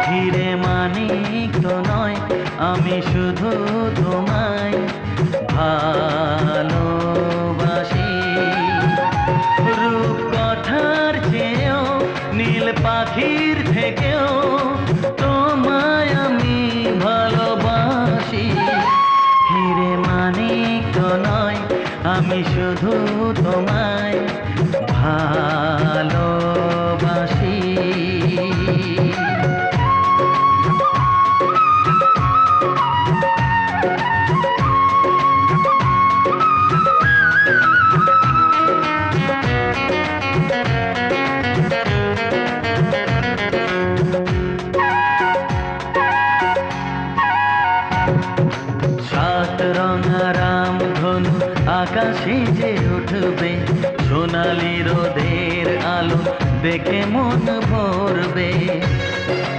হিরে মানিক তো নয়, আমি শুধু তোমায় ভালোবাসি। রূপকথার চেয়েও নীল পাখির থেকেও তোমায় আমি ভালোবাসি। হিরে মানিক তো নয়, আমি শুধু তোমায় ভালোবাসি। সাত রঙা রামধনু আকাশে যে উঠবে, সোনালি রোদের আলো দেখে মন ভরবে।